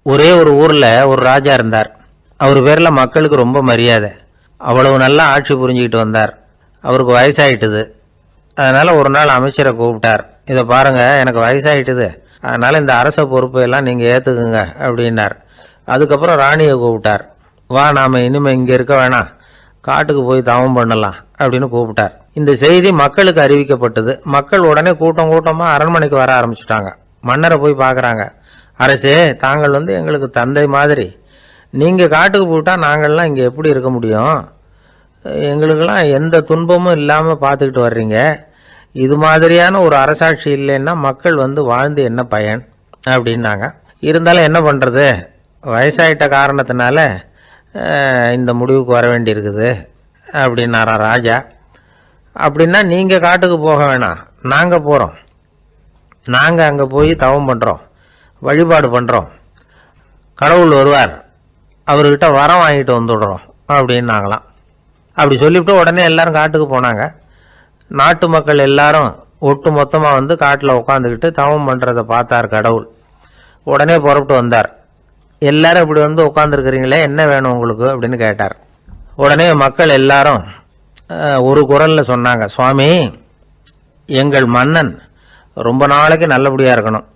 ஒரே ஒரு ஊரில் ஒரு ராஜா இருந்தார். அவர் பேரில் மக்களுக்கு ரொம்ப மரியாதை. அவ்வளவு நல்லா ஆட்சி புரிஞ்சுக்கிட்டு வந்தார். அவருக்கு வயசாயிட்டுது. அதனால் ஒரு நாள் அமைச்சரை கூப்பிட்டார். இதை பாருங்கள், எனக்கு வயசாயிட்டுது, அதனால் இந்த அரச பொறுப்பையெல்லாம் நீங்கள் ஏற்றுக்குங்க அப்படின்னார். அதுக்கப்புறம் ராணியை கூப்பிட்டார். வா, நாம் இனிமேல் இங்கே இருக்க வேணாம், காட்டுக்கு போய் தவம் பண்ணலாம் அப்படின்னு கூப்பிட்டார். இந்த செய்தி மக்களுக்கு அறிவிக்கப்பட்டது. மக்கள் உடனே கூட்டம் கூட்டமாக அரண்மனைக்கு வர ஆரம்பிச்சுட்டாங்க. மன்னரை போய் பார்க்குறாங்க. அரசே, தாங்கள் எங்களுக்கு தந்தை மாதிரி. நீங்கள் காட்டுக்கு போயிட்டால் நாங்கள்லாம் இங்கே எப்படி இருக்க முடியும்? எங்களுக்கெல்லாம் எந்த துன்பமும் இல்லாமல் பார்த்துக்கிட்டு வர்றீங்க. இது மாதிரியான ஒரு அரசாட்சி இல்லைன்னா மக்கள் வாழ்ந்து என்ன பயன் அப்படின்னாங்க. இருந்தாலும் என்ன பண்ணுறது, வயசாயிட்ட காரணத்தினால இந்த முடிவுக்கு வர வேண்டியிருக்குது அப்படின்னாரா ராஜா. அப்படின்னா நீங்கள் காட்டுக்கு போக வேணாம், நாங்கள் போகிறோம். நாங்கள் அங்கே போய் தவம் பண்ணுறோம், வழிபாடு பண்ணுறோம். கடவுள் வருவார், அவர்கிட்ட வரம் வாங்கிட்டு வந்துடுறோம் அப்படின்னாங்களாம். அப்படி சொல்லிவிட்டு உடனே எல்லாரும் காட்டுக்கு போனாங்க. நாட்டு மக்கள் எல்லாரும் ஒட்டு மொத்தமாக காட்டில் உட்காந்துக்கிட்டு தவம் பண்ணுறதை பார்த்தார் கடவுள். உடனே புறப்பட்டு வந்தார். எல்லாரும் இப்படி உட்காந்துருக்கிறீங்களே, என்ன வேணும் உங்களுக்கு அப்படின்னு கேட்டார். உடனே மக்கள் எல்லாரும் ஒரு குரலில் சொன்னாங்க, சுவாமி, எங்கள் மன்னன் ரொம்ப நாளைக்கு நல்லபடியாக இருக்கணும்.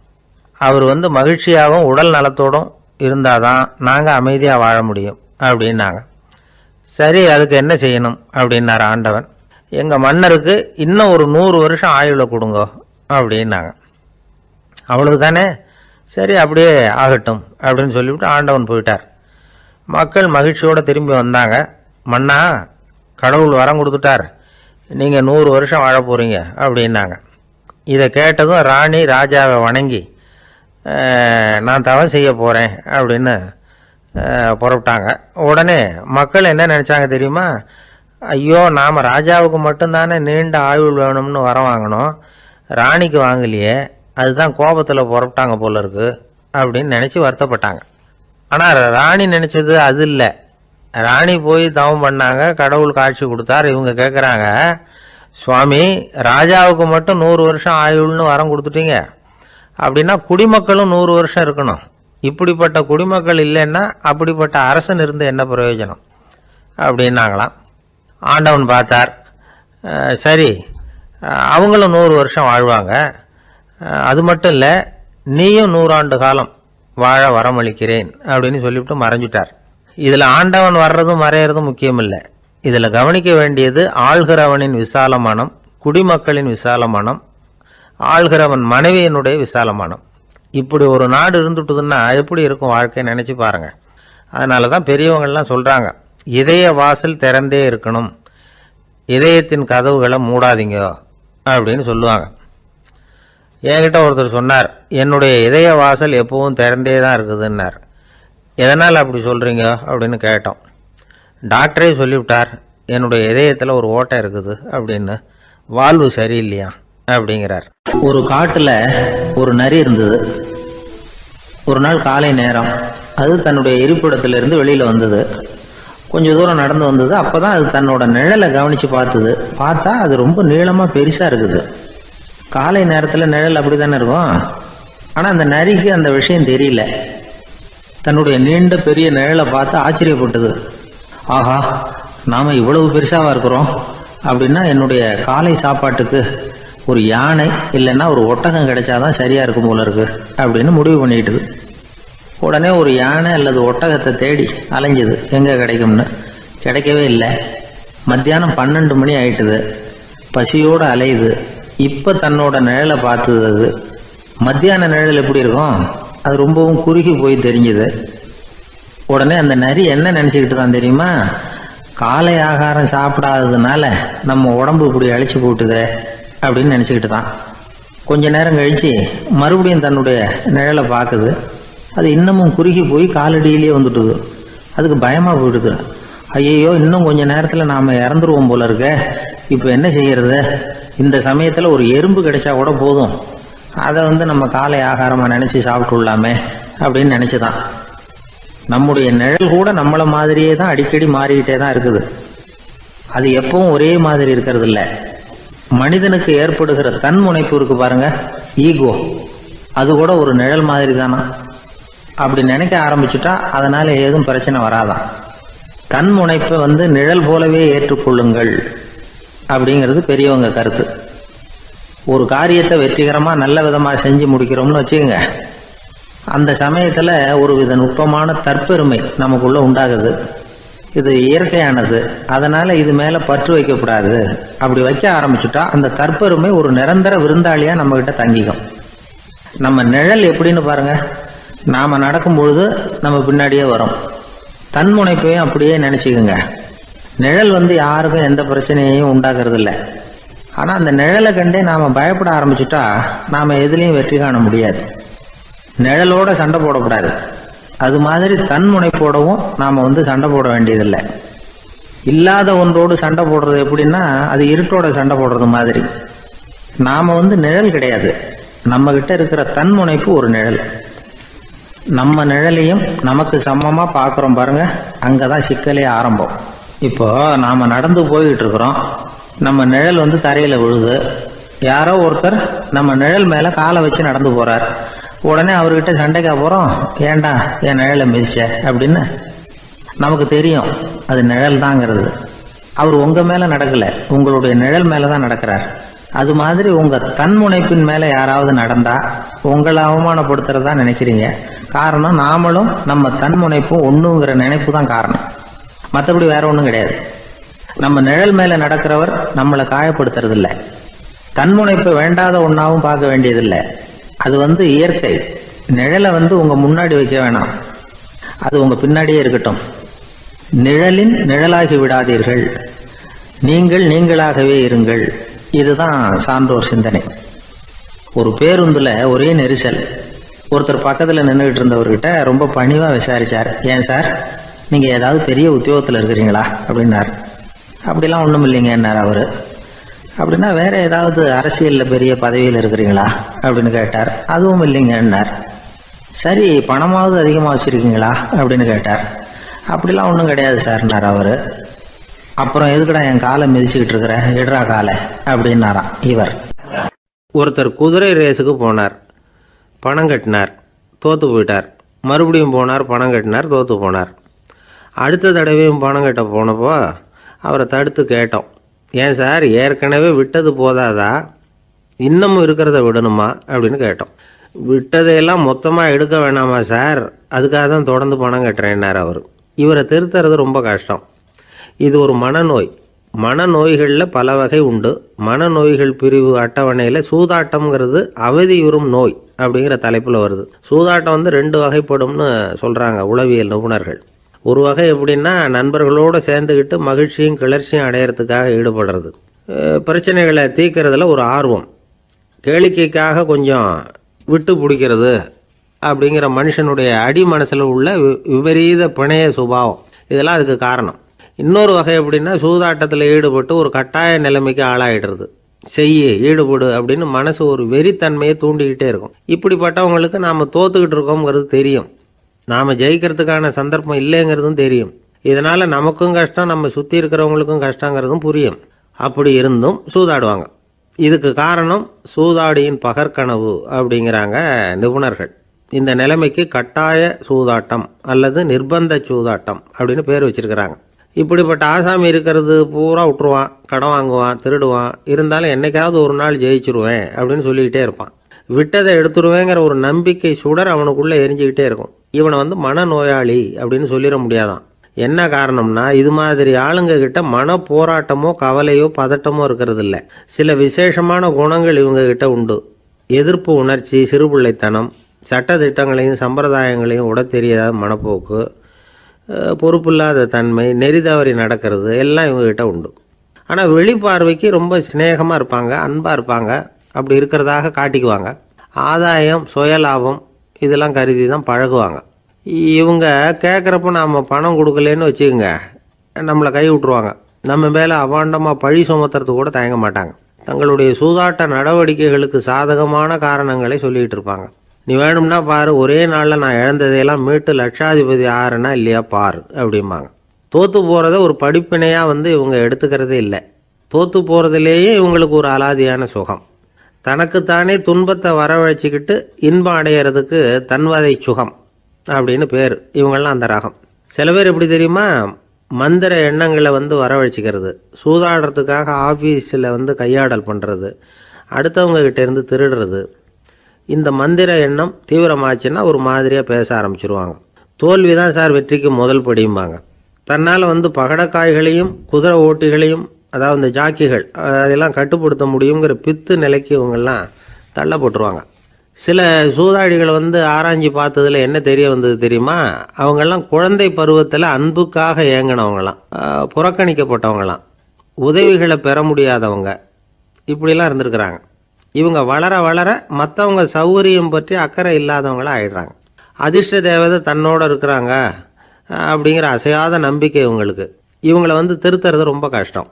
அவர் மகிழ்ச்சியாகவும் உடல் நலத்தோடும் இருந்தால் தான் நாங்கள் அமைதியாக வாழ முடியும் அப்படின்னாங்க. சரி, அதுக்கு என்ன செய்யணும் அப்படின்னார் ஆண்டவன். எங்கள் மன்னருக்கு இன்னும் ஒரு 100 வருஷம் ஆயுளை கொடுங்க அப்படின்னாங்க. அவ்வளவு தானே, சரி அப்படியே ஆகட்டும் அப்படின்னு சொல்லிவிட்டு ஆண்டவன் போயிட்டார். மக்கள் மகிழ்ச்சியோடு திரும்பி வந்தாங்க. மன்னா, கடவுள் வரம் கொடுத்துட்டார், நீங்கள் 100 வருஷம் வாழ போகிறீங்க அப்படின்னாங்க. இதை கேட்டதும் ராணி ராஜாவை வணங்கி, நான் தவம் செய்ய போகிறேன் அப்படின்னு புறப்பட்டாங்க. உடனே மக்கள் என்ன நினச்சாங்க தெரியுமா? ஐயோ, நாம் ராஜாவுக்கு மட்டும்தானே நீண்ட ஆயுள் வேணும்னு வரம் வாங்கினோம், ராணிக்கு வாங்கலையே, அதுதான் கோபத்தில் புறப்பட்டாங்க போல இருக்கு அப்படின்னு நினச்சி வருத்தப்பட்டாங்க. ஆனால் ராணி நினச்சது அது இல்லை. ராணி போய் தவம் பண்ணாங்க, கடவுள் காட்சி கொடுத்தார். இவங்க கேட்குறாங்க, சுவாமி, ராஜாவுக்கு மட்டும் 100 வருஷம் ஆயுள்னு வரம் கொடுத்துட்டீங்க, அப்படின்னா குடிமக்களும் 100 வருஷம் இருக்கணும். இப்படிப்பட்ட குடிமக்கள் இல்லைன்னா அப்படிப்பட்ட அரசன் இருந்து என்ன பிரயோஜனம் அப்படின்னாங்களாம். ஆண்டவன் பார்த்தார். சரி, அவங்களும் 100 வருஷம் வாழ்வாங்க, அது மட்டும் இல்லை, நீயும் 100 ஆண்டு காலம் வாழ வரமளிக்கிறேன் அப்படின்னு சொல்லிவிட்டு மறைஞ்சிட்டார். இதில் ஆண்டவன் வர்றதும் மறையிறதும் முக்கியம் இல்லை. இதில் கவனிக்க வேண்டியது ஆள்கிறவனின் விசால மனம், குடிமக்களின் விசால மனம், ஆள்கிறவன் மனைவியினுடைய விசால மனம். இப்படி ஒரு நாடு இருந்துட்டுதுன்னா எப்படி இருக்கும் வாழ்க்கை நினச்சி பாருங்கள். அதனால தான் பெரியவங்கள்லாம் சொல்கிறாங்க, இதய வாசல் திறந்தே இருக்கணும், இதயத்தின் கதவுகளை மூடாதீங்க அப்படின்னு சொல்லுவாங்க. என்கிட்ட ஒருத்தர் சொன்னார், என்னுடைய இதய வாசல் எப்பவும் திறந்தே தான் இருக்குதுன்னார். எதனால் அப்படி சொல்கிறீங்க அப்படின்னு கேட்டோம். டாக்டரே சொல்லிவிட்டார், என்னுடைய இதயத்தில் ஒரு ஓட்டை இருக்குது அப்படின்னு, வாழ்வு சரியில்லையா அப்படிங்கிறார். ஒரு காட்டில் ஒரு நரி இருந்தது. ஒரு நாள் காலை நேரம் அது தன்னுடைய இருப்பிடத்திலிருந்து வெளியில் வந்தது. கொஞ்சம் தூரம் நடந்து வந்தது. அப்போ தான் அது தன்னோட நிழலை கவனித்து பார்த்தது. பார்த்தா அது ரொம்ப நீளமாக பெருசாக இருக்குது. காலை நேரத்தில் நிழல் அப்படி தானே இருக்கும். ஆனால் அந்த நரிக்கு அந்த விஷயம் தெரியல. தன்னுடைய நீண்ட பெரிய நிழலை பார்த்து ஆச்சரியப்பட்டது. ஆஹா, நாம் இவ்வளவு பெருசாக இருக்கிறோம் அப்படின்னா என்னுடைய காலை சாப்பாட்டுக்கு ஒரு யானை இல்லைன்னா ஒரு ஒட்டகம் கிடைச்சாதான் சரியாக இருக்கும் போல இருக்கு அப்படின்னு முடிவு பண்ணிக்கிட்டுது. உடனே ஒரு யானை அல்லது ஒட்டகத்தை தேடி அலைஞ்சுது, எங்கே கிடைக்கும்னு. கிடைக்கவே இல்லை. மத்தியானம் 12 மணி ஆயிட்டுது. பசியோடு அலையுது. இப்போ தன்னோட நிழலை பார்த்தது. அது மத்தியான நிழல் எப்படி இருக்கும், அது ரொம்பவும் குறுகி போய் தெரிஞ்சுது. உடனே அந்த நரி என்ன நினச்சிக்கிட்டு தான் தெரியுமா? காலை ஆகாரம் சாப்பிடாததுனால நம்ம உடம்பு இப்படி அழிச்சு போட்டுதே அப்படின்னு நினச்சிக்கிட்டு தான். கொஞ்ச நேரம் கழித்து மறுபடியும் தன்னுடைய நிழலை பார்க்குது. அது இன்னமும் குறுகி போய் காலடியிலே வந்துட்டுது. அதுக்கு பயமாக போயிடுது. ஐயையோ, இன்னும் கொஞ்சம் நேரத்தில் நாம் இறந்துருவோம் போல இருக்க, இப்போ என்ன செய்யறது? இந்த சமயத்தில் ஒரு எறும்பு கிடைச்சா கூட போதும், அதை நம்ம காலை ஆகாரமாக நினச்சி சாப்பிட்டுள்ளாமே அப்படின்னு நினச்சிதான். நம்முடைய நிழல் கூட நம்மளை மாதிரியே தான் அடிக்கடி மாறிக்கிட்டே தான் இருக்குது. அது எப்பவும் ஒரே மாதிரி இருக்கிறது இல்லை. மனிதனுக்கு ஏற்படுகிற தன்முனைப்பு இருக்கு பாருங்க, ஈகோ, அது கூட ஒரு நிழல் மாதிரி தானா. அப்படி நினைக்க ஆரம்பிச்சுட்டா அதனால ஏதும் பிரச்சனை வராதான். தன் முனைப்பை நிழல் போலவே ஏற்றுக்கொள்ளுங்கள் அப்படிங்கிறது பெரியவங்க கருத்து. ஒரு காரியத்தை வெற்றிகரமா நல்ல விதமா செஞ்சு முடிக்கிறோம்னு வச்சுக்கோங்க, அந்த சமயத்துல ஒரு வித நுட்பமான தற்பெருமை நமக்குள்ள உண்டாகுது. இது இயற்கையானது, அதனால இது மேல பற்று வைக்கக்கூடாது. அப்படி வைக்க ஆரம்பிச்சுட்டா அந்த தற்பெருமை ஒரு நிரந்தர விருந்தாளியா நம்ம கிட்ட தங்கிக்கும். நம்ம நிழல் எப்படின்னு பாருங்க, நாம நடக்கும் பொழுது நம்ம பின்னாடியே வரும். தன்முனைப்பையும் அப்படியே நினைச்சுக்குங்க. நிழல் யாருக்கும் எந்த பிரச்சனையையும் உண்டாக்குறது இல்லை. ஆனா அந்த நிழலை கண்டே நாம பயப்பட ஆரம்பிச்சுட்டா நாம எதுலையும் வெற்றி காண முடியாது. நிழலோட சண்டை போடக்கூடாது. அது மாதிரி தன்முனைப்போடவும் நாம சண்டை போட வேண்டியதில்லை. இல்லாத ஒன்றோடு சண்டை போடுறது எப்படின்னா, அது இருட்டோட சண்டை போடுறது மாதிரி. நாம நிழல் கிடையாது, நம்ம கிட்ட இருக்கிற தன்முனைப்பு ஒரு நிழல். நம்ம நிழலையும் நமக்கு சமமா பாக்குறோம் பாருங்க, அங்கதான் சிக்கலே ஆரம்பம். இப்போ நாம நடந்து போய்கிட்டு இருக்கிறோம், நம்ம நிழல் தரையில விழுது. யாரோ ஒருத்தர் நம்ம நிழல் மேல காலை வச்சு நடந்து போறார். உடனே அவர்கிட்ட சண்டைக்கா போறோம், ஏண்டா என் நிழலை மிதிச்ச அப்படின்னு. நமக்கு தெரியும் அது நிழல் தாங்கிறது. அவர் உங்க மேல நடக்கல, உங்களுடைய நிழல் மேலதான் நடக்கிறார். அது மாதிரி உங்க தன்முனைப்பின் மேல யாராவது நடந்தா உங்களை அவமானப்படுத்துறதா நினைக்கிறீங்க. காரணம், நாமளும் நம்ம தன்முனைப்பும் ஒண்ணுங்கிற நினைப்பு தான் காரணம், மற்றபடி வேற ஒண்ணும் கிடையாது. நம்ம நிழல் மேல நடக்கிறவர் நம்மளை காயப்படுத்துறது இல்லை. தன்முனைப்பை வேண்டாத ஒன்னாவும் பார்க்க வேண்டியதில்லை. அது இயற்கை. நிழலை உங்க முன்னாடி வைக்க வேணாம், அது உங்க பின்னாடியே இருக்கட்டும். நிழலின் நிழலாகி விடாதீர்கள், நீங்கள் நீங்களாகவே இருங்கள். இதுதான் சான்றோர் சிந்தனை. ஒரு பேருந்துல ஒரே நெரிசல். ஒருத்தர் பக்கத்துல நின்றுகிட்டு இருந்தவர்கிட்ட ரொம்ப பணிவா விசாரிச்சார், ஏன் சார் நீங்க ஏதாவது பெரிய உத்தியோகத்துல இருக்கிறீங்களா அப்படின்னார். அப்படிலாம் ஒண்ணும் இல்லைங்கன்னார் அவரு. அப்படின்னா வேற ஏதாவது அரசியல்ல பெரிய பதவியில் இருக்கிறீங்களா அப்படின்னு கேட்டார். அதுவும் இல்லைங்கன்னார். சரி, பணமாவது அதிகமா வச்சிருக்கீங்களா அப்படின்னு கேட்டார். அப்படிலாம் ஒன்றும் கிடையாது சார்னார் அவரு. அப்புறம் எதுக்குடா என் காலை மிதிச்சுக்கிட்டு இருக்கிற, எடுறா காலை அப்படின்னாராம் இவர். ஒருத்தர் குதிரை ரேஸுக்கு போனார், பணம் கட்டினார், தோத்து போயிட்டார். மறுபடியும் போனார், பணம் கட்டினார், தோத்து போனார். அடுத்த தடவையும் பணம் கட்ட போனப்போ அவரை தடுத்து கேட்டோம், ஏன் சார் ஏற்கனவே விட்டது போதாதா, இன்னமும் இருக்கிறத விடணுமா அப்படின்னு கேட்டோம். விட்டதையெல்லாம் மொத்தமாக எடுக்க வேணாமா சார், அதுக்காக தான் தொடர்ந்து பணம் கட்டுறேன்னார் அவர். இவரை திருத்துறது ரொம்ப கஷ்டம். இது ஒரு மனநோய். மனநோய்களில் பல வகை உண்டு. மனநோய்கள் பிரிவு அட்டவணையில் சூதாட்டம்ங்கிறது அவதியுறும் நோய் அப்படிங்கிற தலைப்பில் வருது. சூதாட்டம் 2 வகைப்படும்னு சொல்கிறாங்க உளவியல் நிபுணர்கள். ஒரு வகை எப்படின்னா, நண்பர்களோடு சேர்ந்துக்கிட்டு மகிழ்ச்சியும் கிளர்ச்சியும் அடையிறதுக்காக ஈடுபடுறது. பிரச்சனைகளை தீர்க்கறதுல ஒரு ஆர்வம், கேளிக்கைக்காக கொஞ்சம் விட்டு பிடிக்கிறது அப்படிங்கிற மனுஷனுடைய அடி மனசில் உள்ள விபரீத பிணைய சுபாவம், இதெல்லாம் அதுக்கு காரணம். இன்னொரு வகை எப்படின்னா, சூதாட்டத்தில் ஈடுபட்டு ஒரு கட்டாய நிலைமைக்கு ஆளாயிடுறது. ஈடுபடு அப்படின்னு மனசு ஒரு வெறித்தன்மையை தூண்டிக்கிட்டே இருக்கும். இப்படிப்பட்டவங்களுக்கு நாம் தோத்துக்கிட்டு இருக்கோங்கிறது தெரியும், நாம் ஜெயிக்கிறதுக்கான சந்தர்ப்பம் இல்லைங்கிறதும் தெரியும். இதனால் நமக்கும் கஷ்டம், நம்ம சுற்றி இருக்கிறவங்களுக்கும் கஷ்டங்கிறதும் புரியும். அப்படி இருந்தும் சூதாடுவாங்க. இதுக்கு காரணம் சூதாடியின் பகற்கனவு அப்படிங்கிறாங்க நிபுணர்கள். இந்த நிலைமைக்கு கட்டாய சூதாட்டம் அல்லது நிர்பந்த சூதாட்டம் அப்படின்னு பேர் வச்சிருக்கிறாங்க. இப்படிப்பட்ட ஆசாமி இருக்கிறது பூரா விட்டுருவான், கடன் வாங்குவான், திருடுவான். இருந்தாலும் என்னைக்காவது ஒரு நாள் ஜெயிச்சிருவேன் அப்படின்னு சொல்லிக்கிட்டே இருப்பான். விட்டதை எடுத்துருவேங்கிற ஒரு நம்பிக்கை சுடர் அவனுக்குள்ளே எரிஞ்சுக்கிட்டே இருக்கும். இவனை மனநோயாளி அப்படின்னு சொல்லிட முடியாதான். என்ன காரணம்னா, இது மாதிரி ஆளுங்க கிட்ட மன போராட்டமோ கவலையோ பதட்டமோ இருக்கிறது இல்லை. சில விசேஷமான குணங்கள் இவங்க கிட்ட உண்டு. எதிர்ப்பு உணர்ச்சி, சிறுபிள்ளைத்தனம், சட்ட திட்டங்களையும் சம்பிரதாயங்களையும் உட தெரியாத மனப்போக்கு, பொறுப்பில்லாத தன்மை, நெறி தவறி நடக்கிறது எல்லாம் இவங்ககிட்ட உண்டு. ஆனால் வெளிப்பார்வைக்கு ரொம்ப சிநேகமாக இருப்பாங்க, அன்பாக இருப்பாங்க. அப்படி இருக்கிறதாக காட்டிக்குவாங்க. ஆதாயம், சுயலாபம் இதெல்லாம் கருதி தான் பழகுவாங்க. இவங்க கேட்குறப்ப நாம் பணம் கொடுக்கலன்னு வச்சுக்கோங்க, நம்மளை கை விட்டுருவாங்க. நம்ம மேலே அபாண்டமாக பழி சுமத்துறது கூட தயங்க மாட்டாங்க. தங்களுடைய சூதாட்ட நடவடிக்கைகளுக்கு சாதகமான காரணங்களை சொல்லிக்கிட்டு இருப்பாங்க. நீ வேணும்னா பாரு, ஒரே நாளில் நான் இழந்ததையெல்லாம் மீட்டு லட்சாதிபதி ஆறேன்னா இல்லையா பாரு அப்படிம்பாங்க. தோற்று போகிறத ஒரு படிப்பினையாக இவங்க எடுத்துக்கிறதே இல்லை. தோற்று போகிறதுலேயே இவங்களுக்கு ஒரு அலாதியான சுகம். தனக்குத்தானே துன்பத்தை வரவழைச்சிக்கிட்டு இன்பம் அடையிறதுக்கு தன்வதை சுகம். அப்படின்னு பேர். இவங்கெல்லாம் அந்த ரகம். சில பேர் எப்படி தெரியுமா, மந்திர எண்ணங்களை வரவழைச்சிக்கிறது, சூதாடுறதுக்காக ஆஃபீஸில் கையாடல் பண்ணுறது, அடுத்தவங்க கிட்டேருந்து திருடுறது. இந்த மந்திர எண்ணம் தீவிரமாச்சுன்னா ஒரு மாதிரியாக பேச ஆரம்பிச்சிருவாங்க. தோல்வி தான் சார் வெற்றிக்கு முதல் படியும்பாங்க. தன்னால் பகடக்காய்களையும் குதிரை ஓட்டிகளையும், அதாவது இந்த ஜாக்கிகள், அதெல்லாம் கட்டுப்படுத்த முடியுங்கிற பித்து நிலைக்கு இவங்கெல்லாம் தள்ளப்பட்டுருவாங்க. சில சூதாடிகள் ஆராய்ச்சி பார்த்ததில் என்ன தெரிய வந்தது தெரியுமா, அவங்கெல்லாம் குழந்தை பருவத்தில் அன்புக்காக ஏங்கினவங்களாம், புறக்கணிக்கப்பட்டவங்களாம், உதவிகளை பெற முடியாதவங்க, இப்படிலாம் இருந்திருக்கிறாங்க. இவங்க வளர வளர மற்றவங்க சௌகரியம் பற்றி அக்கறை இல்லாதவங்களாக ஆயிடுறாங்க. அதிர்ஷ்ட தேவதை தன்னோடு இருக்கிறாங்க அப்படிங்கிற அசையாத நம்பிக்கை இவங்களுக்கு. இவங்களை திருத்துறது ரொம்ப கஷ்டம்.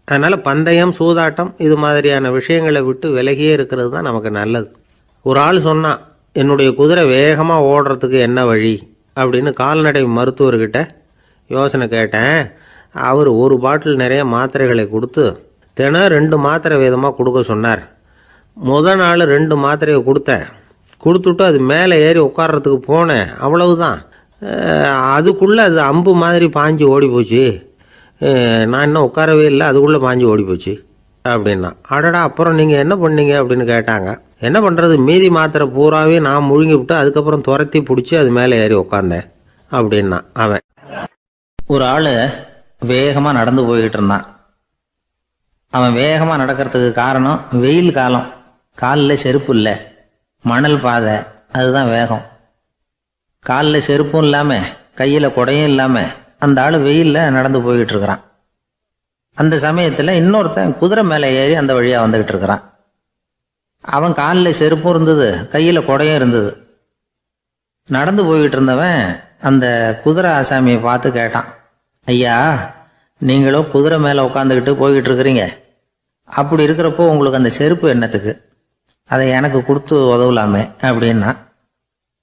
அதனால் பந்தயம், சூதாட்டம் இது மாதிரியான விஷயங்களை விட்டு விலகியே இருக்கிறது தான் நமக்கு நல்லது. ஒரு ஆள் சொன்னான், என்னுடைய குதிரை வேகமாக ஓடுறதுக்கு என்ன வழி அப்படின்னு கால்நடை மருத்துவர்கிட்ட யோசனை கேட்டேன். அவர் ஒரு பாட்டில் நிறைய மாத்திரைகளை கொடுத்து தினம் 2 மாத்திரை வீதமாக கொடுக்க சொன்னார். முதல் நாள் 2 மாத்திரையை கொடுத்துட்டு அது மேலே ஏறி உட்கார்றதுக்கு போனேன். அவ்வளவுதான். அதுக்குள்ளே அது அம்பு மாதிரி பாஞ்சு ஓடி போச்சு. நான் இன்னும் உட்காரவே இல்லை, அதுக்குள்ளே பாஞ்சு ஓடி போச்சு அப்படின்னா. அடடா, அப்புறம் நீங்கள் என்ன பண்ணீங்க அப்படின்னு கேட்டாங்க. என்ன பண்ணுறது, மீதி மாத்திரை பூராவே நான் முழுங்கி விட்டு அதுக்கப்புறம் துரத்தி பிடிச்சி அது மேலே ஏறி உட்காந்தேன் அப்படின்னா அவன். ஒரு ஆள் வேகமாக நடந்து போய்கிட்டு இருந்தான். அவன் வேகமாக நடக்கிறதுக்கு காரணம் வெயில் காலம், காலில் செருப்பு இல்லை, மணல் பாதை, அதுதான் வேகம். காலில் செருப்பும் இல்லாமல் கையில் குடையும் இல்லாமல் அந்த ஆள் வெயிலில் நடந்து போய்கிட்டு இருக்கிறான். அந்த சமயத்தில் இன்னொருத்தன் குதிரை மேலே ஏறி அந்த வழியாக வந்துக்கிட்டு இருக்கிறான். அவன் காலில் செருப்பும் இருந்தது, கையில் குடையும் இருந்தது. நடந்து போய்கிட்டு இருந்தவன் அந்த குதிரை ஆசாமியை பார்த்து கேட்டான், ஐயா, நீங்களும் குதிரை மேலே உட்காந்துக்கிட்டு போய்கிட்டு இருக்கிறீங்க, அப்படி இருக்கிறப்போ உங்களுக்கு அந்த செருப்பு என்னத்துக்கு, அதை எனக்கு கொடுத்து உதவலாமே அப்படின்னா.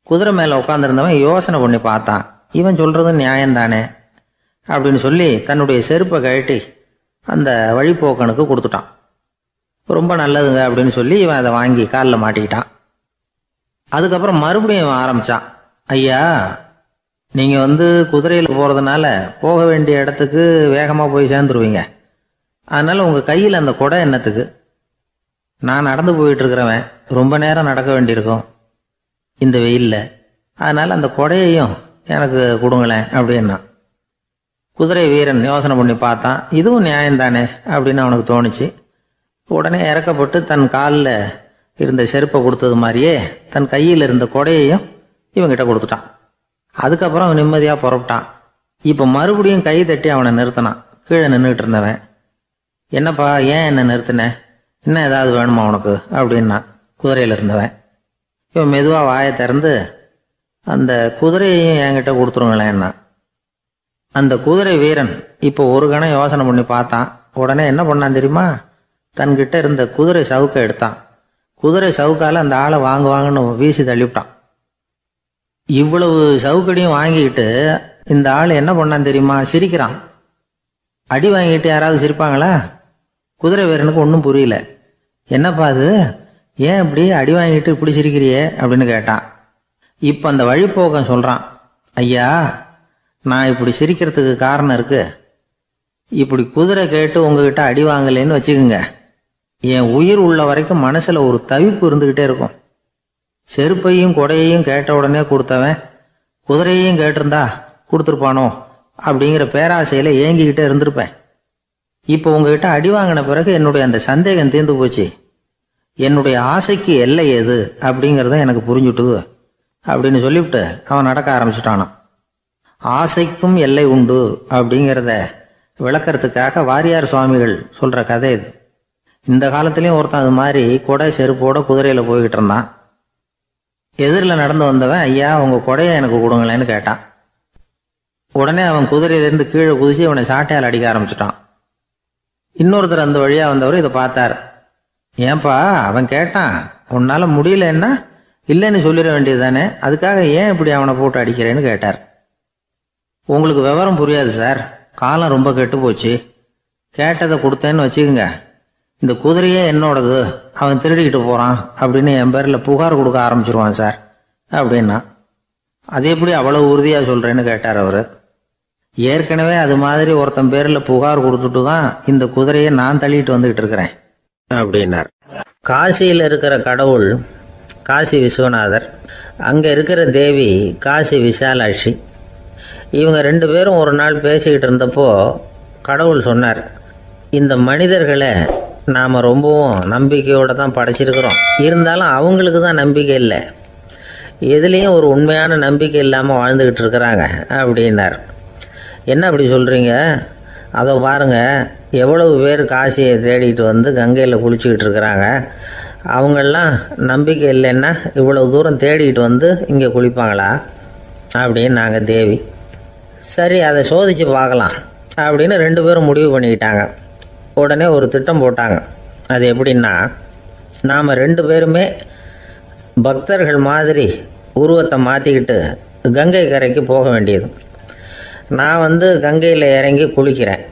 குதிரை மேலே உட்காந்துருந்தவன் யோசனை பண்ணி பார்த்தான். இவன் சொல்கிறது நியாயம்தானே அப்படின்னு சொல்லி தன்னுடைய செருப்பை கழட்டி அந்த வழிப்போக்கனுக்கு கொடுத்துட்டான். ரொம்ப நல்லதுங்க அப்படின்னு சொல்லி இவன் அதை வாங்கி காலில் மாட்டிக்கிட்டான். அதுக்கப்புறம் மறுபடியும் இவன் ஆரம்பித்தான், ஐயா, நீங்கள் குதிரையில் போகிறதுனால போக வேண்டிய இடத்துக்கு வேகமாக போய் சேர்ந்துருவீங்க, அதனால் உங்கள் கையில் அந்த குடை என்னத்துக்கு, நான் நடந்து போயிட்டுருக்கிறவன் ரொம்ப நேரம் நடக்க வேண்டியிருக்கும் இந்த வெயிலில், அதனால் அந்த குடையையும் எனக்கு கொடுங்களேன் அப்படின்னா. குதிரை வீரன் யோசனை பண்ணி பார்த்தான், இதுவும் நியாயம்தானே அப்படின்னு அவனுக்கு தோணுச்சு. உடனே இறக்கப்பட்டு தன் காலில் இருந்த செருப்பை கொடுத்தது மாதிரியே தன் கையில் இருந்த குடையையும் இவங்கிட்ட கொடுத்துட்டான். அதுக்கப்புறம் அவன் நிம்மதியாக புறப்பட்டான். இப்போ மறுபடியும் கை தட்டி அவனை நிறுத்தினான். கீழே நின்றுக்கிட்டு இருந்தவன், என்னப்பா, ஏன் என்ன நிறுத்தினேன், இன்னும் ஏதாவது வேணுமா உனக்கு அப்படின்னா குதிரையில் இருந்தவன். இவன் மெதுவாக வாயை திறந்து அந்த குதிரையையும் என்கிட்ட கொடுத்துருங்களேன்னா. அந்த குதிரை வீரன் இப்போ ஒரு கணம் யோசனை பண்ணி பார்த்தான். உடனே என்ன பண்ணான் தெரியுமா, தன்கிட்ட இருந்த குதிரை சவுக்கை எடுத்தான். குதிரை சவுக்கால் அந்த ஆளை வாங்குவாங்கன்னு வீசி தள்ளிவிட்டான். இவ்வளவு சவுக்கடியும் வாங்கிக்கிட்டு இந்த ஆள் என்ன பண்ணான் தெரியுமா, சிரிக்கிறான். அடி வாங்கிட்டு யாராவது சிரிப்பாங்களா? குதிரை வீரனுக்கு ஒன்றும் புரியல. என்னப்பா அது, ஏன் இப்படி அடி வாங்கிட்டு இப்படி சிரிக்கிறியே அப்படின்னு கேட்டான். இப்போ அந்த வழிப்போக்கன் சொல்கிறான், ஐயா, நான் இப்படி சிரிக்கிறதுக்கு காரணம் இருக்கு. இப்படி குதிரை கேட்டு உங்ககிட்ட அடி வாங்கலேன்னு வச்சுக்கோங்க, என் உயிர் உள்ள வரைக்கும் மனசில் ஒரு தவிப்பு இருந்துக்கிட்டே இருக்கும். செருப்பையும் கொடையையும் கேட்ட உடனே கொடுத்தவன் குதிரையையும் கேட்டிருந்தா கொடுத்துருப்பானோ அப்படிங்கிற பேராசையில் ஏங்கிக்கிட்டே இருந்திருப்பேன். இப்போ உங்ககிட்ட அடி வாங்கின பிறகு என்னுடைய அந்த சந்தேகம் தீர்ந்து போச்சு. என்னுடைய ஆசைக்கு எல்லை எது அப்படிங்கிறத எனக்கு புரிஞ்சுட்டுது அப்படின்னு சொல்லிவிட்டு அவன் நடக்க ஆரம்பிச்சிட்டானான். ஆசைக்கும் எல்லை உண்டு அப்படிங்கிறத விளக்கறதுக்காக வாரியார் சுவாமிகள் சொல்கிற கதை இது. இந்த காலத்துலேயும் ஒருத்தன் அது மாதிரி கொடை செருப்போட குதிரையில் போய்கிட்டு இருந்தான். எதிரில் நடந்து வந்தவன், ஐயா, உங்கள் கொடையை எனக்கு கொடுங்களேன்னு கேட்டான். உடனே அவன் குதிரையிலேருந்து கீழே குதிச்சு அவனை சாட்டையால் அடிக்க ஆரம்பிச்சிட்டான். இன்னொருத்தர் அந்த வழியாக வந்தவர் இதை பார்த்தார். ஏன்பா, அவன் கேட்டான், உன்னால் முடியலன்னா இல்லைன்னு சொல்லிட வேண்டியது தானே, அதுக்காக ஏன் இப்படி அவனை போட்டு அடிக்கிறேன்னு கேட்டார். உங்களுக்கு விவரம் புரியாது சார், காலம் ரொம்ப கெட்டு போச்சு. கேட்டதை கொடுத்தேன்னு வச்சுக்கோங்க, இந்த குதிரையே என்னோடது, அவன் திருடிக்கிட்டு போகிறான் அப்படின்னு என் பேரில் புகார் கொடுக்க ஆரம்பிச்சிருவான் சார் அப்படின்னா. அது எப்படி அவ்வளவு உறுதியாக சொல்கிறேன்னு கேட்டார் அவர். ஏற்கனவே அது மாதிரி ஒருத்தன் பேரில் புகார் கொடுத்துட்டு தான் இந்த குதிரையை நான் தள்ளிட்டு வந்துக்கிட்டு இருக்கிறேன் அப்படின்னார். காசியில் இருக்கிற கடவுள் காசி விஸ்வநாதர், அங்கே இருக்கிற தேவி காசி விசாலாட்சி. இவங்க 2 பேரும் ஒரு நாள் பேசிக்கிட்டு இருந்தப்போ கடவுள் சொன்னார், இந்த மனிதர்களை நாம் ரொம்பவும் நம்பிக்கையோடு தான் படைச்சிருக்கிறோம், இருந்தாலும் அவங்களுக்கு தான் நம்பிக்கை இல்லை, எதுலேயும் ஒரு உண்மையான நம்பிக்கை இல்லாமல் வாழ்ந்துக்கிட்டு இருக்கிறாங்க அப்படின்னார். என்ன அப்படி சொல்கிறீங்க? அதை பாருங்கள், எவ்வளவு பேர் காசியை தேடிட்டு வந்து கங்கையில் குளிச்சுக்கிட்டு இருக்கிறாங்க, அவங்கெல்லாம் நம்பிக்கை இல்லைன்னா இவ்வளவு தூரம் தேடிட்டு வந்து இங்கே குளிப்பாங்களா அப்படின்னு நாங்கள் தேவி. சரி, அதை சோதித்து பார்க்கலாம் அப்படின்னு 2 பேரும் முடிவு பண்ணிக்கிட்டாங்க. உடனே ஒரு திட்டம் போட்டாங்க. அது எப்படின்னா, நாம் 2 பேருமே பக்தர்கள் மாதிரி உருவத்தை மாற்றிக்கிட்டு கங்கை கரைக்கு போக வேண்டியது. நான் வந்து கங்கையில் இறங்கி குளிக்கிறேன்,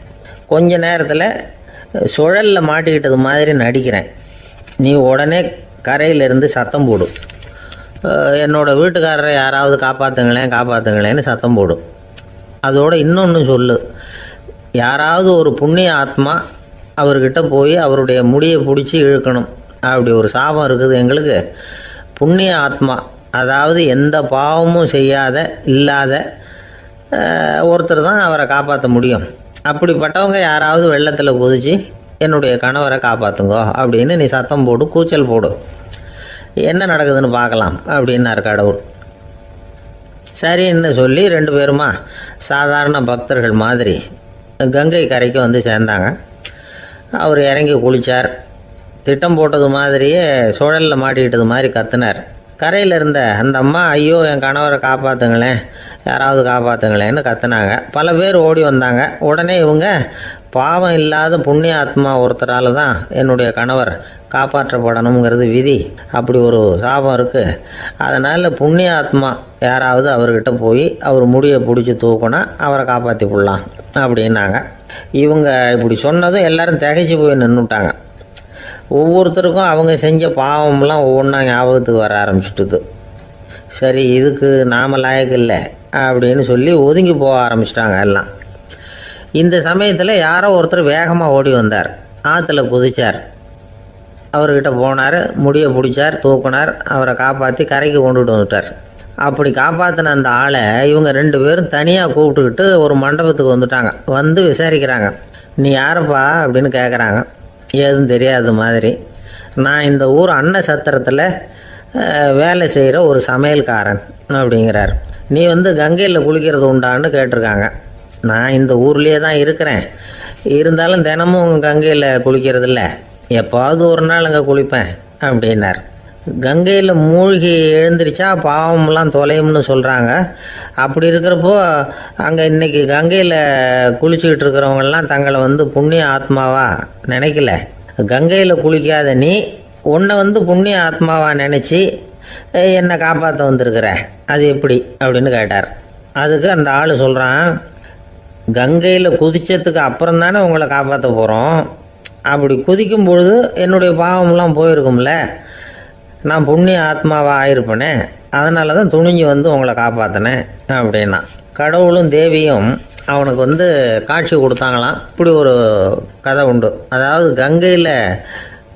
கொஞ்ச நேரத்தில் சுழலில் மாட்டிக்கிட்டது மாதிரி நடிக்கிறேன். நீ உடனே கரையிலேருந்து சத்தம் போடு, என்னோடய வீட்டுக்காரரை யாராவது காப்பாற்றுங்களேன்னு சத்தம் போடும். அதோடு இன்னொன்று சொல்லு, யாராவது ஒரு புண்ணிய ஆத்மா அவர்கிட்ட போய் அவருடைய முடியை பிடிச்சி இழுக்கணும். அப்படி ஒரு சாபம் இருக்குது எங்களுக்கு. புண்ணிய ஆத்மா, அதாவது எந்த பாவமும் செய்யாத இல்லாத ஒருத்தர் தான் அவரை காப்பாற்ற முடியும். அப்படிப்பட்டவங்க யாராவது வெள்ளத்தில் குதித்து என்னுடைய கணவரை காப்பாற்றுங்கோ அப்படின்னு நீ சத்தம் போடு, கூச்சல் போடு, என்ன நடக்குதுன்னு பார்க்கலாம் அப்படின்னார் கடவுள். சரின்னு சொல்லி 2 பேருமா சாதாரண பக்தர்கள் மாதிரி கங்கை கரைக்கு வந்து சேர்ந்தாங்க. அவர் இறங்கி குளித்தார். திட்டம் போட்டது மாதிரியே சுழலில் மாட்டிக்கிட்டது மாதிரி கத்துனார். கரையில் இருந்த அந்த அம்மா, ஐயோ என் கணவரை காப்பாற்றுங்களேன், யாராவது காப்பாற்றுங்களேன்னு கத்துனாங்க. பல பேர் ஓடி வந்தாங்க. உடனே இவங்க, பாவம் இல்லாத புண்ணிய ஆத்மா ஒருத்தரால் தான் என்னுடைய கணவர் காப்பாற்றப்படணுங்கிறது விதி, அப்படி ஒரு சாபம் இருக்குது, அதனால் புண்ணிய ஆத்மா யாராவது அவர்கிட்ட போய் அவர் முடியை பிடிச்சி தூக்கினா அவரை காப்பாற்றி போடலாம் அப்படின்னாங்க. இவங்க இப்படி சொன்னதும் எல்லாரும் திகைச்சு போய் நின்றுட்டாங்க. ஒவ்வொருத்தருக்கும் அவங்க செஞ்ச பாவம்லாம் ஒவ்வொன்றா ஞாபகத்துக்கு வர ஆரம்பிச்சுட்டுது. சரி, இதுக்கு நாம் லாயக்கு இல்லை அப்படின்னு சொல்லி ஒதுங்கி போக ஆரம்பிச்சிட்டாங்க எல்லாம். இந்த சமயத்தில் யாரோ ஒருத்தர் வேகமாக ஓடி வந்தார், ஆற்றுல குதிச்சார். அவர்கிட்ட போனார், முடியை பிடிச்சார், தூக்கினார், அவரை காப்பாற்றி கரைக்கு கொண்டுட்டு வந்துட்டார். அப்படி காப்பாற்றின அந்த ஆளை இவங்க 2 பேரும் தனியாக கூப்பிட்டுக்கிட்டு ஒரு மண்டபத்துக்கு வந்துட்டாங்க. வந்து விசாரிக்கிறாங்க. நீ யாரப்பா அப்படின்னு கேட்குறாங்க. ஏதும் தெரியாத மாதிரி, நான் இந்த ஊர் அன்ன சத்திரத்தில் வேலை செய்கிற ஒரு சமையல்காரன் அப்படிங்கிறார். நீ வந்து கங்கையில் குளிக்கிறது உண்டான்னு கேட்டிருக்காங்க. நான் இந்த ஊர்லேயே தான் இருக்கிறேன், இருந்தாலும் தினமும் கங்கையில் குளிக்கிறது இல்லை, எப்பாவது ஒரு நாள் அங்கே குளிப்பேன் அப்படின்னார். கங்கையில் மூழ்கி எழுந்திரிச்சா பாவம்லாம் தொலையும்னு சொல்கிறாங்க. அப்படி இருக்கிறப்போ அங்கே இன்றைக்கி கங்கையில் குளிச்சுக்கிட்டு இருக்கிறவங்கெல்லாம் தங்களை வந்து புண்ணிய ஆத்மாவா நினைக்கல. கங்கையில் குளிக்காத நீ உன்னை வந்து புண்ணிய ஆத்மாவா நினச்சி என்னை காப்பாற்ற வந்திருக்கிற, அது எப்படி அப்படின்னு கேட்டார். அதுக்கு அந்த ஆள் சொல்கிறான், கங்கையில் குதித்ததுக்கு அப்புறம் தானே உங்களை காப்பாற்ற போகிறோம், அப்படி குதிக்கும் பொழுது என்னுடைய பாவம்லாம் போயிருக்கும்ல, நான் புண்ணிய ஆத்மாவாக ஆயிருப்பேனே, அதனால தான் துணிஞ்சு வந்து உங்களை காப்பாற்றினேன் அப்படின்னா. கடவுளும் தேவியும் அவனுக்கு வந்து காட்சி கொடுத்தாங்களாம். இப்படி ஒரு கதை உண்டு. அதாவது கங்கையில்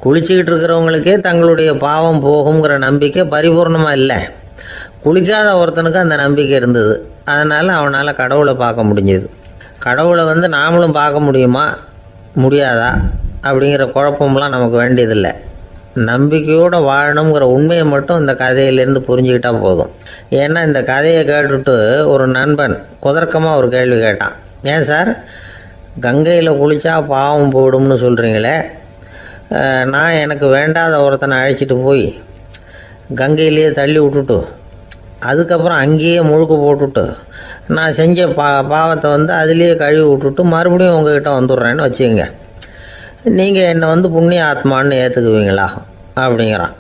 குளிச்சுக்கிட்டு இருக்கிறவங்களுக்கே தங்களுடைய பாவம் போகுங்கிற நம்பிக்கை பரிபூர்ணமாக இல்லை, குளிக்காத ஒருத்தனுக்கு அந்த நம்பிக்கை இருந்தது. அதனால் அவனால் கடவுளை பார்க்க முடிஞ்சது. கடவுளை வந்து நாமளும் பார்க்க முடியுமா முடியாதா அப்படிங்கிற குழப்பம்லாம் நமக்கு வேண்டியதில்லை. நம்பிக்கையோடு வாழணுங்கிற உண்மையை மட்டும் இந்த கதையிலேருந்து புரிஞ்சுக்கிட்டால் போதும். ஏன்னா இந்த கதையை கேட்டுட்டு ஒரு நண்பன் குதர்க்கமாக ஒரு கேள்வி கேட்டான். ஏன் சார், கங்கையில் குளித்தா பாவம் போயிடும்னு சொல்கிறீங்களே, நான் எனக்கு வேண்டாத ஒருத்தனை அழைச்சிட்டு போய் கங்கையிலேயே தள்ளி விட்டுட்டு அதுக்கப்புறம் அங்கேயே முழுக்க போட்டுட்டு நான் செஞ்ச பாவத்தை வந்து அதுலேயே கழுவி விட்டுட்டு மறுபடியும் உங்ககிட்ட வந்துடுறேன்னு வச்சுக்கோங்க, நீங்கள் என்னை வந்து புண்ணிய ஆத்மான்னு ஏற்றுக்குவீங்களா அப்படிங்கிறான்.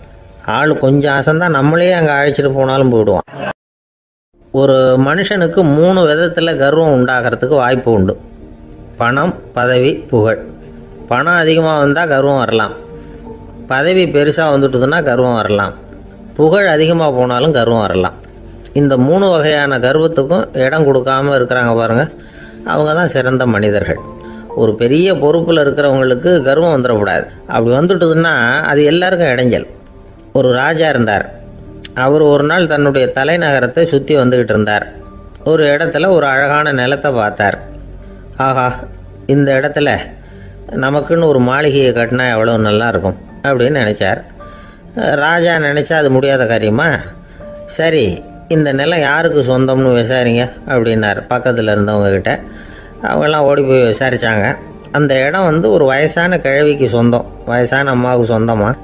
ஆள் கொஞ்சம் அசந்தான் நம்மளே அங்கே அழைச்சிட்டு போனாலும் போயிடுவான். ஒரு மனுஷனுக்கு 3 விதத்தில் கர்வம் உண்டாகிறதுக்கு வாய்ப்பு உண்டு. பணம், பதவி, புகழ். பணம் அதிகமாக வந்தால் கர்வம் வரலாம், பதவி பெருசாக வந்துட்டுதுன்னா கர்வம் வரலாம், புகழ் அதிகமாக போனாலும் கர்வம் வரலாம். இந்த 3 வகையான கர்வத்துக்கும் இடம் கொடுக்காம இருக்கிறாங்க பாருங்கள், அவங்க தான் சிறந்த மனிதர்கள். ஒரு பெரிய பொறுப்பில் இருக்கிறவங்களுக்கு கர்வம் வந்துடக்கூடாது. அப்படி வந்துட்டுதுன்னா அது எல்லாருக்கும் இடைஞ்சல். ஒரு ராஜா இருந்தார். அவர் ஒரு நாள் தன்னுடைய தலைநகரத்தை சுற்றி வந்துக்கிட்டு இருந்தார். ஒரு இடத்துல ஒரு அழகான நிலத்தை பார்த்தார். ஆஹா, இந்த இடத்துல நமக்குன்னு ஒரு மாளிகையை கட்டினா எவ்வளோ நல்லா இருக்கும் அப்படின்னு நினச்சார். ராஜா நினச்சா அது முடியாத காரியமா? சரி, இந்த நிலம் யாருக்கு சொந்தம்னு விசாரிங்க அப்படின்னார் பக்கத்தில் இருந்தவங்கக்கிட்ட. அவங்கெல்லாம் ஓடி போய் விசாரித்தாங்க. அந்த இடம் வந்து ஒரு வயசான கிழவிக்கு சொந்தம், வயசான அம்மாவுக்கு சொந்தமாக.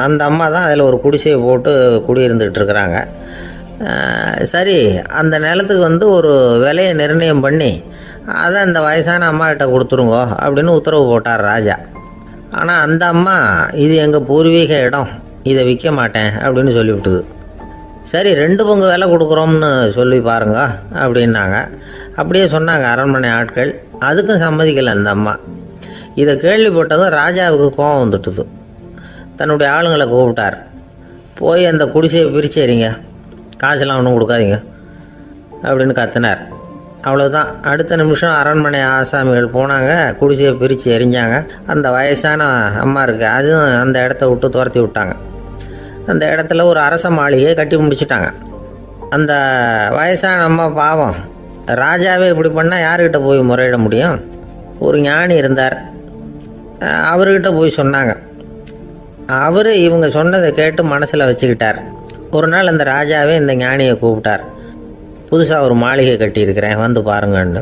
அந்த அம்மா தான் அதில் ஒரு குடிசையை போட்டு குடியிருந்துக்கிட்டு இருக்கிறாங்க. சரி, அந்த நிலத்துக்கு வந்து ஒரு விலையை நிர்ணயம் பண்ணி அதை அந்த வயசான அம்மாக்கிட்ட கொடுத்துருங்கோ அப்படின்னு உத்தரவு போட்டார் ராஜா. ஆனால் அந்த அம்மா இது எங்கள் பூர்வீக இடம், இதை விற்க மாட்டேன் அப்படின்னு சொல்லிவிட்டுது. சரி, 2 பங்கு விலை கொடுக்குறோம்னு சொல்லி பாருங்க அப்படின்னாங்க. அப்படியே சொன்னாங்க அரண்மனை ஆட்கள். அதுக்கும் சம்மதிக்கலை அந்த அம்மா. இதை கேள்விப்பட்டதும் ராஜாவுக்கு கோபம் வந்துட்டுது. தன்னுடைய ஆளுங்களை கூப்பிட்டார். போய் அந்த குடிசையை பிரிச்சேரிங்க, காசெல்லாம் ஒன்றும் கொடுக்காதீங்க அப்படின்னு கத்தினார். அவ்வளோதான். அடுத்த நிமிஷம் அரண்மனை ஆசாமிகள் போனாங்க, குடிசையை பிரித்து எரிஞ்சாங்க. அந்த வயசான அம்மா இருக்கு, அதுவும் அந்த இடத்த விட்டு துரத்தி விட்டாங்க. அந்த இடத்துல ஒரு அரச மாளிகையை கட்டி முடிச்சிட்டாங்க. அந்த வயசான அம்மா பாவம், ராஜாவே இப்படி பண்ணால் யாருக்கிட்ட போய் முறையிட முடியும்? ஒரு ஞானி இருந்தார், அவர்கிட்ட போய் சொன்னாங்க. அவர் இவங்க சொன்னதை கேட்டு மனசில் வச்சுக்கிட்டார். ஒரு நாள் அந்த ராஜாவே இந்த ஞானியை கூப்பிட்டார். புதுசாக ஒரு மாளிகை கட்டியிருக்கிறேன், வந்து பாருங்கன்னு.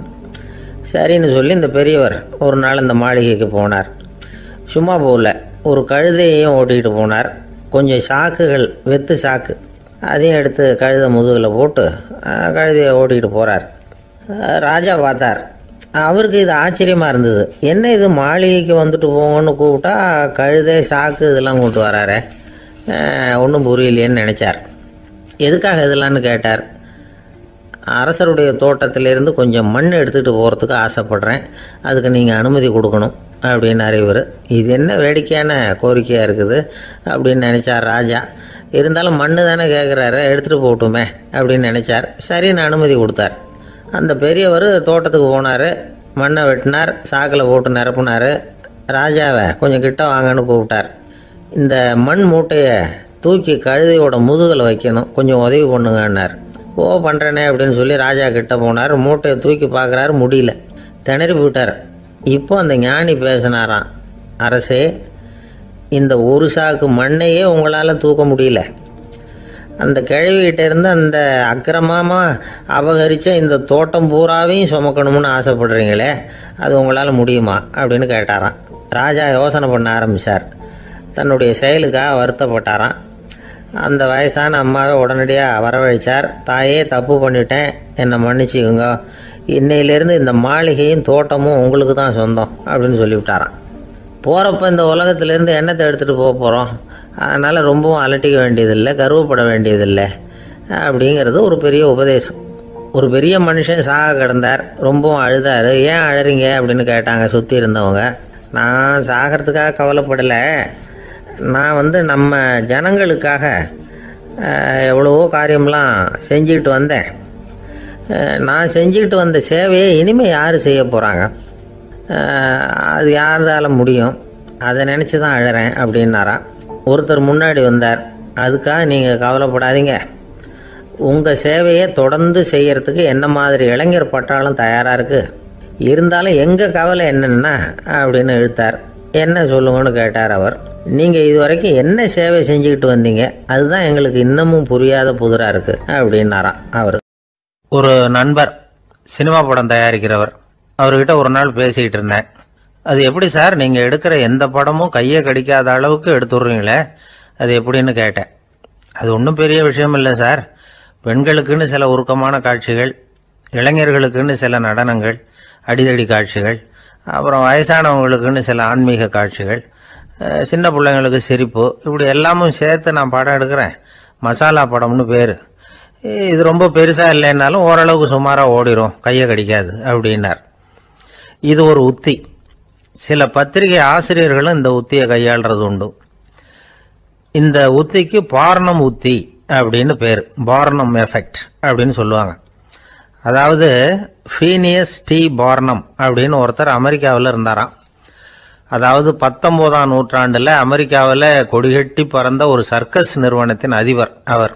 சரின்னு சொல்லி இந்த பெரியவர் ஒரு நாள் இந்த மாளிகைக்கு போனார். சும்மா போகல, ஒரு கழுதையையும் ஓட்டிகிட்டு போனார். கொஞ்சம் சாக்குகள், வெத்து சாக்கு, அதையும் எடுத்து கழுதை முதுகில் போட்டு கழுதையை ஓட்டிகிட்டு போகிறார். ராஜா பார்த்தார். அவருக்கு இது ஆச்சரியமாக இருந்தது. என்ன இது, மாளிகைக்கு வந்துட்டு போங்கன்னு கூப்பிட்டா கழுதை சாக்கு இதெல்லாம் கொண்டு வராரே, ஒன்றும் புரியலையேன்னு நினச்சார். எதுக்காக இதெல்லாம்னு கேட்டார். அரசருடைய தோட்டத்திலேருந்து கொஞ்சம் மண் எடுத்துகிட்டு போகிறதுக்கு ஆசைப்பட்றேன், அதுக்கு நீங்கள் அனுமதி கொடுக்கணும் அப்படின்னார் இவர். இது என்ன வேடிக்கையான கோரிக்கையாக இருக்குது அப்படின்னு நினச்சார் ராஜா. இருந்தாலும் மண்ணு தானே கேட்குறாரு, எடுத்துகிட்டு போகட்டுமே அப்படின்னு நினச்சார். சரின்னு அனுமதி கொடுத்தார். அந்த பெரியவர் தோட்டத்துக்கு போனார், மண்ணை வெட்டினார், சாக்கில் போட்டு நிரப்புனார். ராஜாவை கொஞ்சம் கிட்ட வாங்கன்னு கூப்பிட்டார். இந்த மண் மூட்டையை தூக்கி கழுதையோட முதுகில் வைக்கணும், கொஞ்சம் உதவி பண்ணுங்கன்னார். ஓ, பண்ணுறேனே அப்படின்னு சொல்லி ராஜா கிட்ட போனார். மூட்டையை தூக்கி பார்க்குறாரு, முடியல, திணறி போயிட்டார். இப்போ அந்த ஞானி பேசினாராம். அரசே, இந்த ஒரு சாக்கு மண்ணையே உங்களால் தூக்க முடியல, அந்த கிழவிகிட்ட இருந்து அந்த அக்கிரமமாக அபகரித்த இந்த தோட்டம் பூராவையும் சுமக்கணும்னு ஆசைப்படுறீங்களே, அது உங்களால் முடியுமா அப்படின்னு கேட்டாராம். ராஜா யோசனை பண்ண ஆரம்பித்தார். தன்னுடைய செயலுக்காக வருத்தப்பட்டாராம். அந்த வயசான அம்மாவை உடனடியாக வரவழைச்சார். தாயே, தப்பு பண்ணிட்டேன், என்னை மன்னிச்சுக்குங்க, இன்னையிலேருந்து இந்த மாளிகையும் தோட்டமும் உங்களுக்கு தான் சொந்தம் அப்படின்னு சொல்லிவிட்டாராம். போகிறப்ப இந்த உலகத்திலேருந்து எண்ணத்தை எடுத்துகிட்டு போக போகிறோம், அதனால் ரொம்பவும் அலட்டிக்க வேண்டியதில்லை, கர்வப்பட வேண்டியதில்லை அப்படிங்கிறது ஒரு பெரிய உபதேசம். ஒரு பெரிய மனுஷன் சாக கிடந்தார், ரொம்பவும் அழுதார். ஏன் அழறீங்க அப்படின்னு கேட்டாங்க சுற்றி இருந்தவங்க. நான் சாகிறதுக்காக கவலைப்படலை, நான் நம்ம ஜனங்களுக்காக எவ்வளவோ காரியம்லாம் செஞ்சுக்கிட்டு வந்தேன். நான் செஞ்சுக்கிட்டு வந்த சேவையை இனிமேல் யார் செய்ய போகிறாங்க, அது யாரால் முடியும், அதை நினச்சி தான் அழறேன் அப்படின்னாராம். ஒருத்தர் முன்னாடி வந்தார். அதுக்காக நீங்கள் கவலைப்படாதீங்க, உங்கள் சேவையை தொடர்ந்து செய்கிறதுக்கு என்ன மாதிரி இளைஞர் பட்டாலும் தயாராக இருக்குது, இருந்தாலும் எங்கள் கவலை என்னென்னா அப்படின்னு இழுத்தார். என்ன சொல்லுங்கன்னு கேட்டார் அவர். நீங்கள் இது வரைக்கும் என்ன சேவை செஞ்சுக்கிட்டு வந்தீங்க, அதுதான் எங்களுக்கு இன்னமும் புரியாத புதிராக இருக்குது அப்படின்னாராம் அவர். ஒரு நண்பர், சினிமா படம் தயாரிக்கிறவர், அவர்கிட்ட ஒரு நாள் பேசிக்கிட்டு இருந்தேன். அது எப்படி சார், நீங்கள் எடுக்கிற எந்த படமும் கையை கடிக்காத அளவுக்கு எடுத்துடுறீங்களே, அது எப்படின்னு கேட்டேன். அது ஒன்றும் பெரிய விஷயம் இல்லை சார், பெண்களுக்குன்னு சில உருக்கமான காட்சிகள், இளைஞர்களுக்குன்னு சில நடனங்கள், அடிதடி காட்சிகள், அப்புறம் வயசானவங்களுக்குன்னு சில ஆன்மீக காட்சிகள், சின்ன பிள்ளைங்களுக்கு சிரிப்பு, இப்படி எல்லாமும் சேர்த்து நான் படம் எடுக்கிறேன். மசாலா படம்னு பேர். இது ரொம்ப பெருசாக இல்லைன்னாலும் ஓரளவுக்கு சுமாராக ஓடிடும், கையை கடிக்காது அப்படின்னார். இது ஒரு உத்தி. சில பத்திரிகை ஆசிரியர்களும் இந்த உத்தியை கையாளுறது உண்டு. இந்த உத்திக்கு பார்னம் உத்தி அப்படின்னு பேர். பார்னம் எஃபெக்ட் அப்படின்னு சொல்லுவாங்க. அதாவது ஃபீனியஸ் டி பார்னம் அப்படின்னு ஒருத்தர் அமெரிக்காவில் இருந்தாராம். அதாவது 19ஆம் நூற்றாண்டில் அமெரிக்காவில் கொடிகட்டி பறந்த ஒரு சர்க்கஸ் நிறுவனத்தின் அதிபர் அவர்.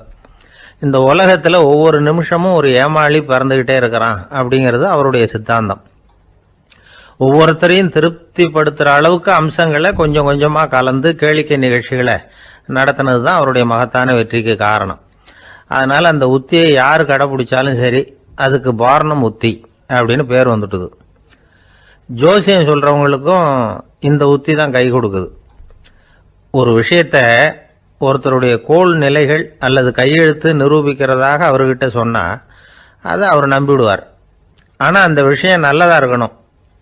இந்த உலகத்தில் ஒவ்வொரு நிமிஷமும் ஒரு ஏமாளி பறந்துக்கிட்டே இருக்கிறான் அப்படிங்கிறது அவருடைய சித்தாந்தம். ஒவ்வொருத்தரையும் திருப்திப்படுத்துகிற அளவுக்கு அம்சங்களை கொஞ்சம் கொஞ்சமாக கலந்து கேளிக்கை நிகழ்ச்சிகளை நடத்தினது தான் அவருடைய மகத்தான வெற்றிக்கு காரணம். அதனால் அந்த உத்தியை யார் கடைப்பிடிச்சாலும் சரி, அதுக்கு பார்னம் உத்தி அப்படின்னு பேர் வந்துட்டுது. ஜோசியம் சொல்கிறவங்களுக்கும் இந்த உத்தி தான் கை கொடுக்குது. ஒரு விஷயத்த ஒருத்தருடைய கோள் நிலைகள் அல்லது கையெழுத்து நிரூபிக்கிறதாக அவர்கிட்ட சொன்னால் அதை அவர் நம்பிவிடுவார். ஆனால் அந்த விஷயம் நல்லதாக இருக்கணும்,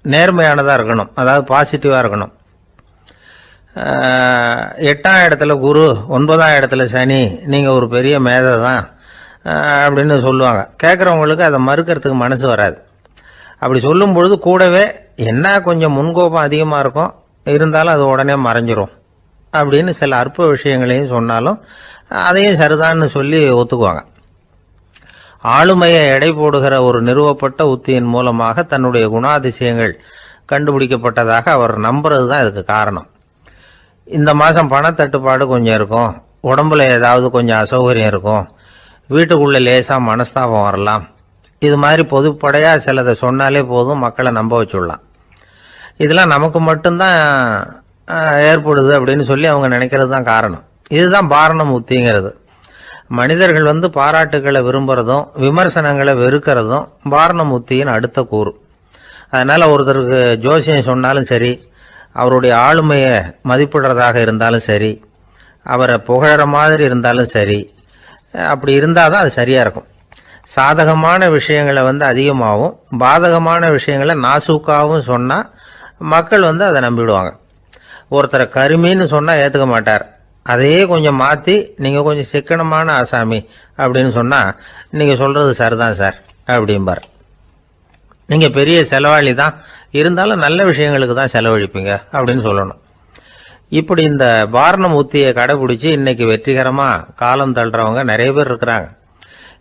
நேர்மையானதாக இருக்கணும், அதாவது பாசிட்டிவாக இருக்கணும். 8ஆம் இடத்துல குரு, 9ஆம் இடத்துல சனி, நீங்கள் ஒரு பெரிய மேதை தான் அப்படின்னு சொல்லுவாங்க. கேட்குறவங்களுக்கு அதை மறுக்கிறதுக்கு மனசு வராது. அப்படி சொல்லும் பொழுது கூடவே என்ன கொஞ்சம் முன்கோபம் அதிகமாக இருக்கும், இருந்தாலும் அது உடனே மறைஞ்சிரும் அப்படின்னு சில அற்ப விஷயங்களையும் சொன்னாலும் அதையும் சரிதான்னு சொல்லி ஒத்துக்குவாங்க. ஆளுமையை எடை போடுகிற ஒரு நிறுவப்பட்ட உத்தியின் மூலமாக தன்னுடைய குணாதிசயங்கள் கண்டுபிடிக்கப்பட்டதாக அவர் நம்புறது தான் இதுக்கு காரணம். இந்த மாதம் பணத்தட்டுப்பாடு கொஞ்சம் இருக்கும், உடம்புல ஏதாவது கொஞ்சம் அசௌகரியம் இருக்கும், வீட்டுக்குள்ளே லேசாக மனஸ்தாபம் வரலாம், இது மாதிரி பொதுப்படையாக சிலதை சொன்னாலே போதும், மக்களை நம்ப வச்சுடலாம். இதெல்லாம் நமக்கு மட்டும்தான் ஏற்படுது அப்படின்னு சொல்லி அவங்க நினைக்கிறது தான் காரணம். இதுதான் பார்னம் உத்திங்கிறது. மனிதர்கள் பாராட்டுக்களை விரும்புகிறதும் விமர்சனங்களை வெறுக்கிறதும் பார்னம் உத்தியின் அடுத்த கூறு. அதனால் ஒருத்தருக்கு ஜோசியம் சொன்னாலும் சரி, அவருடைய ஆளுமையை மதிப்பிடுறதாக இருந்தாலும் சரி, அவரை புகழற மாதிரி இருந்தாலும் சரி, அப்படி இருந்தால் தான் அது சரியாக இருக்கும். சாதகமான விஷயங்களை அதிகமாகவும் பாதகமான விஷயங்களை நாசூக்காகவும் சொன்னால் மக்கள் அதை நம்பிவிடுவாங்க. ஒருத்தரை கருமின்னு சொன்னால் ஏற்றுக்க மாட்டார். அதையே கொஞ்சம் மாற்றி நீங்கள் கொஞ்சம் சிக்கனமான ஆசாமி அப்படின்னு சொன்னால் நீங்கள் சொல்கிறது சரிதான் சார் அப்படிம்பார். நீங்கள் பெரிய செலவாளி தான், இருந்தாலும் நல்ல விஷயங்களுக்கு தான் செலவழிப்பீங்க அப்படின்னு சொல்லணும். இப்படி இந்த பார்னம் உத்தியை கடைபிடிச்சி இன்னைக்கு வெற்றிகரமாக காலம் தள்ளுறவங்க நிறைய பேர் இருக்கிறாங்க.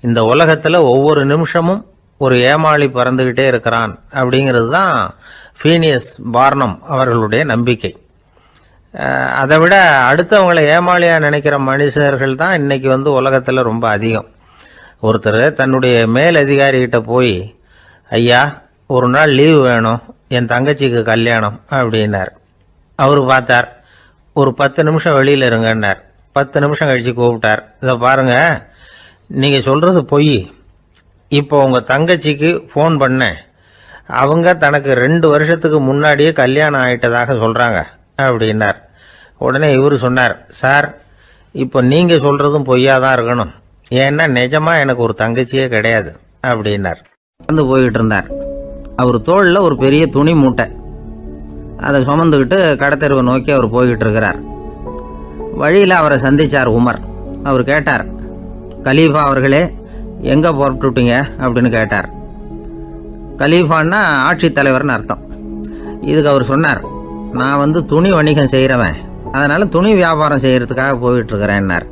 இந்த உலகத்தில் ஒவ்வொரு நிமிஷமும் ஒரு ஏமாளி பறந்துக்கிட்டே இருக்கிறான் அப்படிங்கிறது தான் ஃபீனியஸ் பார்னம் அவர்களுடைய நம்பிக்கை. அதை விட அடுத்தவங்களை ஏமாளியாக நினைக்கிற மனுஷர்கள் தான் இன்னைக்கு உலகத்தில் ரொம்ப அதிகம். ஒருத்தர் தன்னுடைய மேல் அதிகாரிகிட்ட போய், ஐயா ஒரு நாள் லீவு வேணும், என் தங்கச்சிக்கு கல்யாணம் அப்படின்னார். அவர் பார்த்தார், ஒரு 10 நிமிஷம் வெளியில் இருங்கன்னார். 10 நிமிஷம் கழித்து கூப்பிட்டார், இதை பாருங்க, நீங்கள் சொல்கிறது பொய், இப்போ உங்கள் தங்கச்சிக்கு ஃபோன் பண்ணேன், அவங்க தனக்கு 2 வருஷத்துக்கு முன்னாடியே கல்யாணம் ஆகிட்டதாக சொல்கிறாங்க அப்படின்னார். உடனே இவர் சொன்னார், சார் இப்போ நீங்கள் சொல்கிறதும் பொய்யாதான் இருக்கணும், ஏன்னா நிஜமாக எனக்கு ஒரு தங்கச்சியே கிடையாது அப்படின்னார். போய்கிட்டு இருந்தார். அவர் தோளில் ஒரு பெரிய துணி மூட்டை, அதை சுமந்துக்கிட்டு கடத்தெருவை நோக்கி அவர் போய்கிட்டு இருக்கிறார். வழியில் அவரை சந்தித்தார் உமர். அவர் கேட்டார், கலீஃபா அவர்களே எங்கே புறப்பட்டுட்டீங்க அப்படின்னு கேட்டார். கலீஃபான்னா ஆட்சி தலைவர்னு அர்த்தம். இதுக்கு அவர் சொன்னார், நான் துணி வணிகம் செய்கிறவன், அதனால் துணி வியாபாரம் செய்கிறதுக்காக போயிட்டுருக்கிறேன்னார்.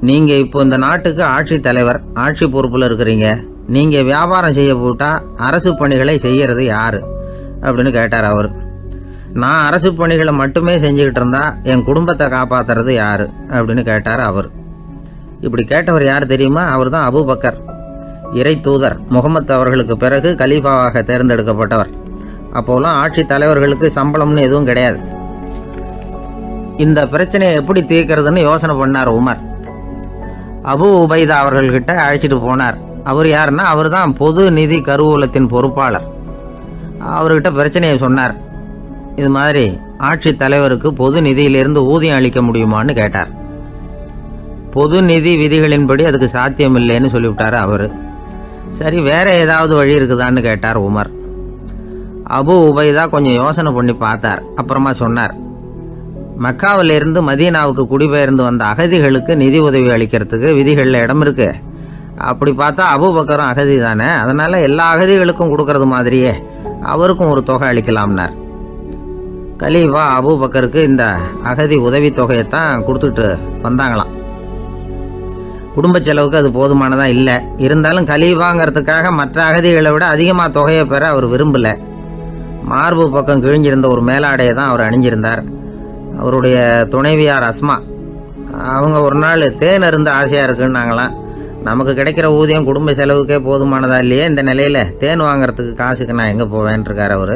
நீங்கள் இப்போ இந்த நாட்டுக்கு ஆட்சி தலைவர், ஆட்சி பொறுப்பில் இருக்கிறீங்க, நீங்கள் வியாபாரம் செய்ய போட்டால் அரசு பணிகளை செய்கிறது யார் அப்படின்னு கேட்டார் அவர். நான் அரசு பணிகளை மட்டுமே செஞ்சுக்கிட்டு இருந்தா என் குடும்பத்தை காப்பாற்றுறது யார் அப்படின்னு கேட்டார் அவர். இப்படி கேட்டவர் யார் தெரியுமா? அவர் தான் அபூபக்கர், இறை தூதர் முகமது அவர்களுக்கு பிறகு கலீஃபாவாக தேர்ந்தெடுக்கப்பட்டவர். அப்போலாம் ஆட்சி தலைவர்களுக்கு சம்பளம்னு எதுவும் கிடையாது. இந்த பிரச்சனையை எப்படி தீர்க்கிறதுன்னு யோசனை பண்ணார் உமர். அபு உபைதா அவர்கள்கிட்ட அழைச்சிட்டு போனார். அவர் யாருன்னா, அவர் தான் பொது நிதி கருவூலத்தின் பொறுப்பாளர். அவர்கிட்ட பிரச்சனையை சொன்னார். இது மாதிரி ஆட்சி தலைவருக்கு பொது நிதியிலிருந்து ஊதியம் அளிக்க முடியுமான்னு கேட்டார். பொது நிதி விதிகளின்படி அதுக்கு சாத்தியம் இல்லைன்னு சொல்லிவிட்டார் அவர். சரி, வேற ஏதாவது வழி இருக்குதான்னு கேட்டார் உமர். அபு உபைதா கொஞ்சம் யோசனை பண்ணி பார்த்தார். அப்புறமா சொன்னார், மக்காவிலிருந்து மதீனாவுக்கு குடிபெயர்ந்து வந்த அகதிகளுக்கு நிதி உதவி அளிக்கிறதுக்கு விதிகளில் இடம் இருக்கு. அப்படி பார்த்தா அபூபக்கரும் அகதி தானே, அதனால எல்லா அகதிகளுக்கும் கொடுக்கறது மாதிரியே அவருக்கும் ஒரு தொகை அளிக்கலாம்னார். கலீஃபா அபூபக்கருக்கு இந்த அகதி உதவி தொகையைத்தான் கொடுத்துட்டு வந்தாங்களாம். குடும்ப செலவுக்கு அது போதுமானதா இல்லை. இருந்தாலும் கலீஃபாங்கிறதுக்காக மற்ற அகதிகளை விட அதிகமாக தொகையை பெற அவர் விரும்பலை. மார்பு பக்கம் கிழிஞ்சிருந்த ஒரு மேலாடையை தான் அவர் அணிஞ்சிருந்தார். அவருடைய துணைவியார் அஸ்மா அவங்க ஒரு நாள் தேன் அருந்த ஆசையாக இருக்குன்னாங்களாம். நமக்கு கிடைக்கிற ஊதியம் குடும்ப செலவுக்கே போதுமானதா இல்லையே, இந்த நிலையில் தேன் வாங்குறதுக்கு காசுக்கு நான் எங்கே போவேன்ருக்கார் அவர்.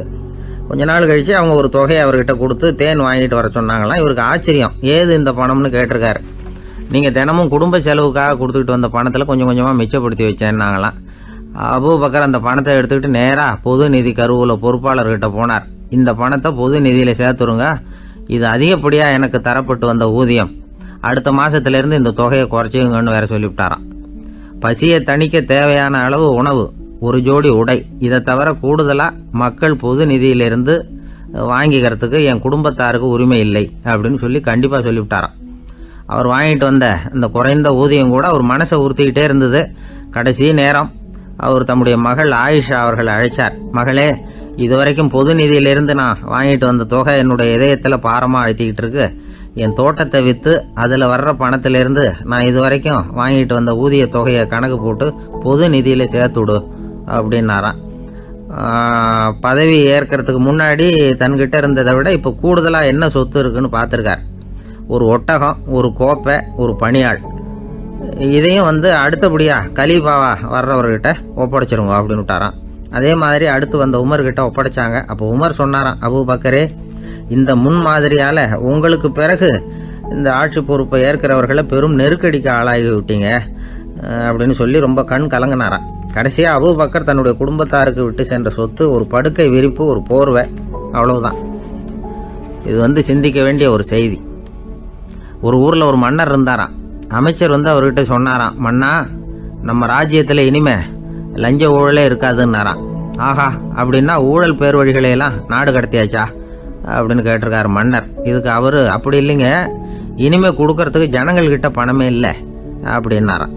கொஞ்ச நாள் கழித்து அவங்க ஒரு தொகையை அவர்கிட்ட கொடுத்து தேன் வாங்கிட்டு வர சொன்னாங்களாம். இவருக்கு ஆச்சரியம், ஏது இந்த பணம்னு கேட்டிருக்காரு. நீங்கள் தினமும் குடும்ப செலவுக்காக கொடுத்துக்கிட்டு வந்த பணத்தில் கொஞ்சம் கொஞ்சமாக மிச்சப்படுத்தி வச்சேன்னாங்களாம். அபூபக்கர் அந்த பணத்தை எடுத்துக்கிட்டு நேராக பொது நிதி கருவூல பொறுப்பாளர்கிட்ட போனார். இந்த பணத்தை பொது நிதியில் சேர்த்துருங்க, இது அதிகப்படியாக எனக்கு தரப்பட்டு வந்த ஊதியம், அடுத்த மாதத்துலேருந்து இந்த தொகையை குறைச்சிங்கன்னு வேற சொல்லிவிட்டாராம். பசியை தணிக்க தேவையான அளவு உணவு, ஒரு ஜோடி உடை, இதை தவிர கூடுதலாக மக்கள் பொது நிதியிலிருந்து வாங்கிக்கிறதுக்கு என் குடும்பத்தாருக்கு உரிமை இல்லை அப்படின்னு சொல்லி கண்டிப்பாக சொல்லிவிட்டாராம். அவர் வாங்கிட்டு வந்த அந்த குறைந்த ஊதியம் கூட அவர் மனசை உறுத்திக்கிட்டே இருந்தது. கடைசி நேரம் அவர் தம்முடைய மகள் ஆயிஷா அவர்களை அழைச்சார். மகளே, இதுவரைக்கும் பொது நிதியிலிருந்து நான் வாங்கிட்டு வந்த தொகை என்னுடைய இதயத்தில் பாரமாக அழுத்திக்கிட்டு இருக்கு. என் தோட்டத்தை விற்று அதில் வர்ற பணத்திலிருந்து நான் இதுவரைக்கும் வாங்கிட்டு வந்த ஊதிய தொகையை கணக்கு போட்டு பொது நிதியில் சேர்த்துடு அப்படின்னாராம். பதவி ஏற்கிறதுக்கு முன்னாடி தன்கிட்ட இருந்ததை விட இப்போ கூடுதலாக என்ன சொத்து இருக்குன்னு பார்த்துருக்கார். ஒரு ஒட்டகம், ஒரு கோப்பை, ஒரு பணியாள். இதையும் அடுத்தபடியாக கலீஃபாவா வர்றவர்கிட்ட ஒப்படைச்சிருங்க அப்படின்னு விட்டாராம். அதே மாதிரி அடுத்து வந்த உமர்கிட்ட ஒப்படைச்சாங்க. அப்போ உமர் சொன்னாராம், அபூபக்கரே, இந்த முன்மாதிரியால் உங்களுக்கு பிறகு இந்த ஆட்சி பொறுப்பை ஏற்கிறவர்களை பெரும் நெருக்கடிக்கு ஆளாகி விட்டீங்க அப்படின்னு சொல்லி ரொம்ப கண் கலங்கினாராம். கடைசியாக அபூபக்கர் தன்னுடைய குடும்பத்தாருக்கு விட்டு சென்ற சொத்து ஒரு படுக்கை விரிப்பு, ஒரு போர்வை, அவ்வளவுதான். இது சிந்திக்க வேண்டிய ஒரு செய்தி. ஒரு ஊரில் ஒரு மன்னர் இருந்தாராம். அமைச்சர் அவர்கிட்ட சொன்னாராம், மன்னா, நம்ம ராஜ்யத்தில் இனிமே லஞ்ச ஊழலே இருக்காதுன்னாராம். ஆஹா, அப்படின்னா ஊழல் பேர் வழிகளையெல்லாம் நாடு கடத்தியாச்சா அப்படின்னு கேட்டிருக்காரு மன்னர். இதுக்கு அவர், அப்படி இல்லைங்க, இனிமே கொடுக்கறதுக்கு ஜனங்கள்கிட்ட பணமே இல்லை அப்படின்னாராம்.